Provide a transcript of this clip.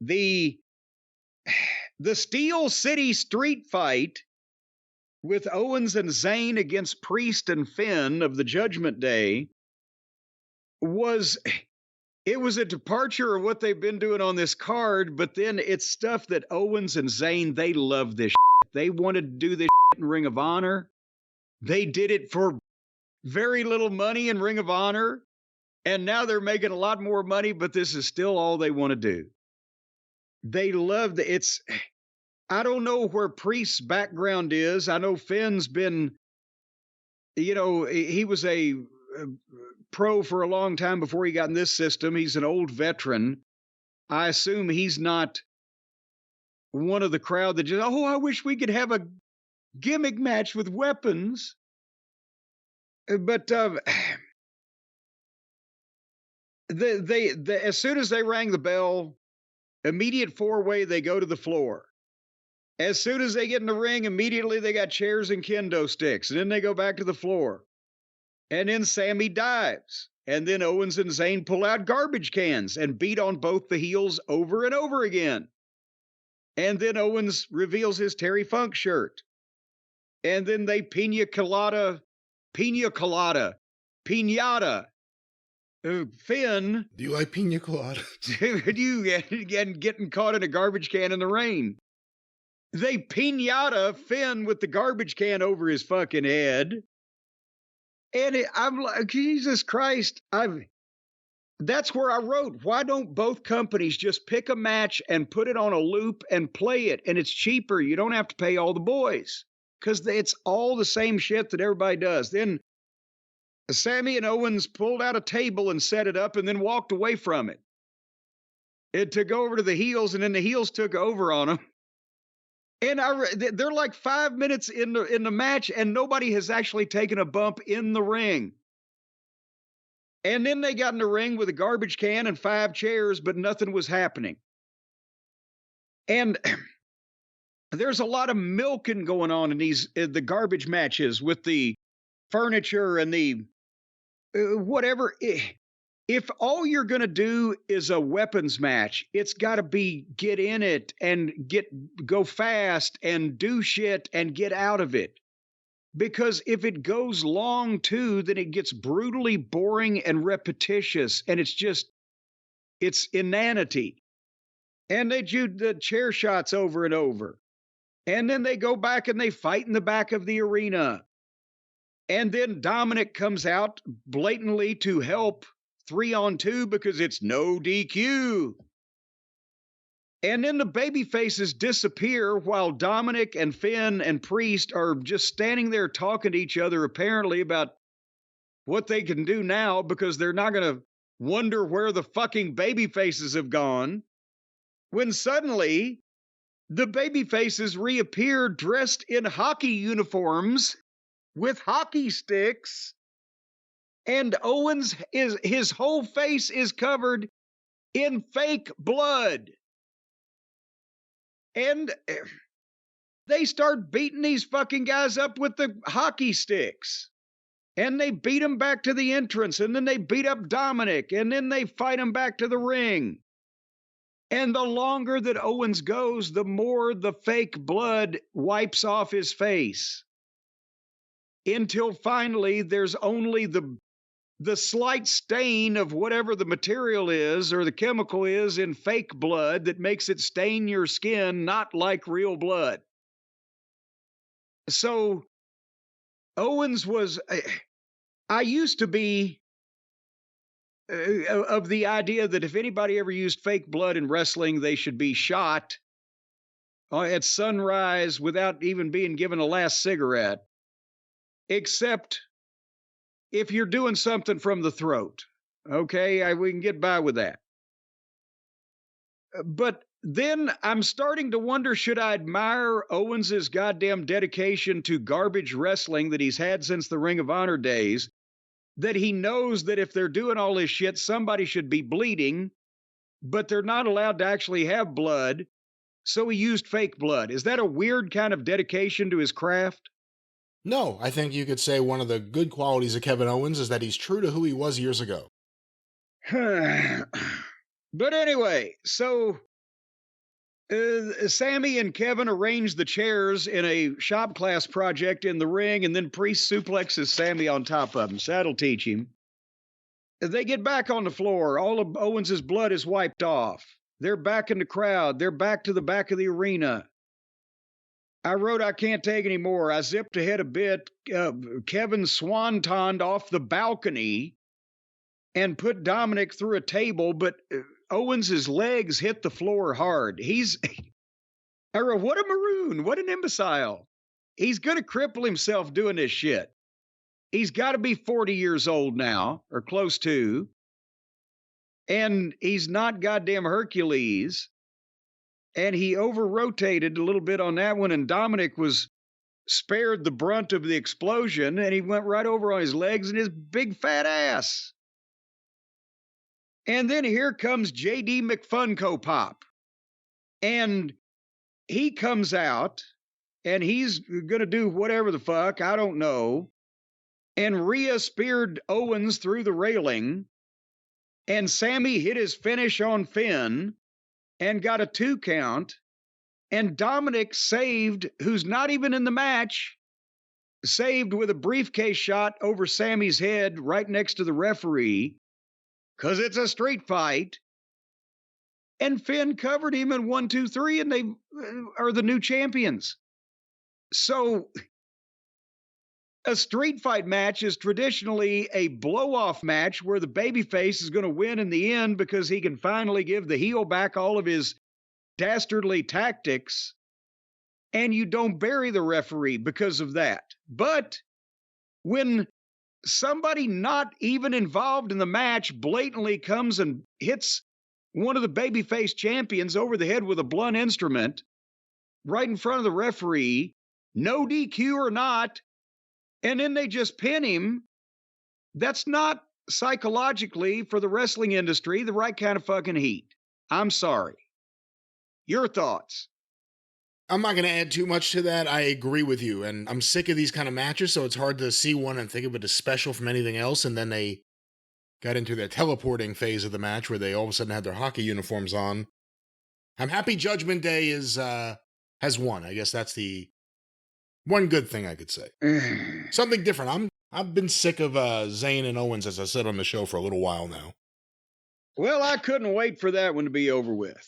The the Steel City street fight with Owens and Zayn against Priest and Finn of the Judgment Day was it was a departure of what they've been doing on this card, but then it's stuff that Owens and Zayn, they love this shit. They wanted to do this shit in Ring of Honor. They did it for very little money in Ring of Honor, and now they're making a lot more money, but this is still all they want to do. They love it's I don't know where Priest's background is. I know Finn's been, he was a pro for a long time before he got in this system. He's an old veteran. I assume he's not one of the crowd that just, I wish we could have a gimmick match with weapons. But as soon as they rang the bell, immediate four-way, they go to the floor. As soon as they get in the ring, immediately they got chairs and kendo sticks. And then they go back to the floor. And then Sami dives. And then Owens and Zayn pull out garbage cans and beat on both the heels over and over again. And then Owens reveals his Terry Funk shirt. And then they piñata. Finn. Do you like pina colada? Getting caught in a garbage can in the rain. They piñata Finn with the garbage can over his fucking head. And I'm like, Jesus Christ. That's where I wrote, why don't both companies just pick a match and put it on a loop and play it? And it's cheaper. You don't have to pay all the boys because it's all the same shit that everybody does. Then Sami and Owens pulled out a table and set it up and then walked away from it. It took over to the heels, and then the heels took over on them. And they're like 5 minutes in the match, and nobody has actually taken a bump in the ring. And then they got in the ring with a garbage can and 5 chairs, but nothing was happening. And there's a lot of milking going on in the garbage matches with the furniture and the whatever. If all you're going to do is a weapons match, it's got to be get in it and go fast and do shit and get out of it. Because if it goes long too, then it gets brutally boring and repetitious, and it's inanity. And they do the chair shots over and over. And then they go back and they fight in the back of the arena. And then Dominik comes out blatantly to help 3-on-2 because it's no DQ. And then the baby faces disappear while Dominik and Finn and Priest are just standing there talking to each other, apparently about what they can do now because they're not going to wonder where the fucking baby faces have gone. When suddenly the baby faces reappear dressed in hockey uniforms with hockey sticks. And Owens, his whole face is covered in fake blood. And they start beating these fucking guys up with the hockey sticks. And they beat them back to the entrance. And then they beat up Dominik. And then they fight him back to the ring. And the longer that Owens goes, the more the fake blood wipes off his face. Until finally there's only the slight stain of whatever the material is or the chemical is in fake blood that makes it stain your skin, not like real blood. So Owens was, I used to be of the idea that if anybody ever used fake blood in wrestling, they should be shot at sunrise without even being given a last cigarette, except if you're doing something from the throat. Okay, we can get by with that. But then I'm starting to wonder, should I admire Owens's goddamn dedication to garbage wrestling that he's had since the Ring of Honor days, that he knows that if they're doing all this shit, somebody should be bleeding, but they're not allowed to actually have blood, so he used fake blood. Is that a weird kind of dedication to his craft? No, I think you could say one of the good qualities of Kevin Owens is that he's true to who he was years ago. But anyway, so Sammy and Kevin arrange the chairs in a shop class project in the ring, and then Priest suplexes Sammy on top of him. So that'll teach him. They get back on the floor. All of Owens' blood is wiped off. They're back in the crowd. They're back to the back of the arena. I wrote, I can't take any more. I zipped ahead a bit. Kevin swantoned off the balcony and put Dominik through a table, but Owens' legs hit the floor hard. I wrote, what a maroon. What an imbecile. He's going to cripple himself doing this shit. He's got to be 40 years old now, or close to. And he's not goddamn Hercules. And he over-rotated a little bit on that one, and Dominik was spared the brunt of the explosion, and he went right over on his legs and his big fat ass. And then here comes J.D. McFunko Pop. And he comes out, and he's going to do whatever the fuck, I don't know. And Rhea speared Owens through the railing, and Sammy hit his finish on Finn and got a 2 count. And Dominik saved, who's not even in the match, saved with a briefcase shot over Sammy's head right next to the referee, because it's a street fight. And Finn covered him in 1, 2, 3, and they are the new champions. So a street fight match is traditionally a blow-off match where the babyface is going to win in the end because he can finally give the heel back all of his dastardly tactics, and you don't bury the referee because of that. But when somebody not even involved in the match blatantly comes and hits one of the babyface champions over the head with a blunt instrument right in front of the referee, no DQ or not, and then they just pin him, that's not psychologically for the wrestling industry the right kind of fucking heat. I'm sorry. Your thoughts? I'm not going to add too much to that. I agree with you, and I'm sick of these kind of matches, so it's hard to see one and think of it as special from anything else, and then they got into their teleporting phase of the match where they all of a sudden had their hockey uniforms on. I'm happy Judgment Day has won. I guess that's the one good thing I could say. Something different. I've been sick of Zayn and Owens, as I said on the show, for a little while now. Well, I couldn't wait for that one to be over with.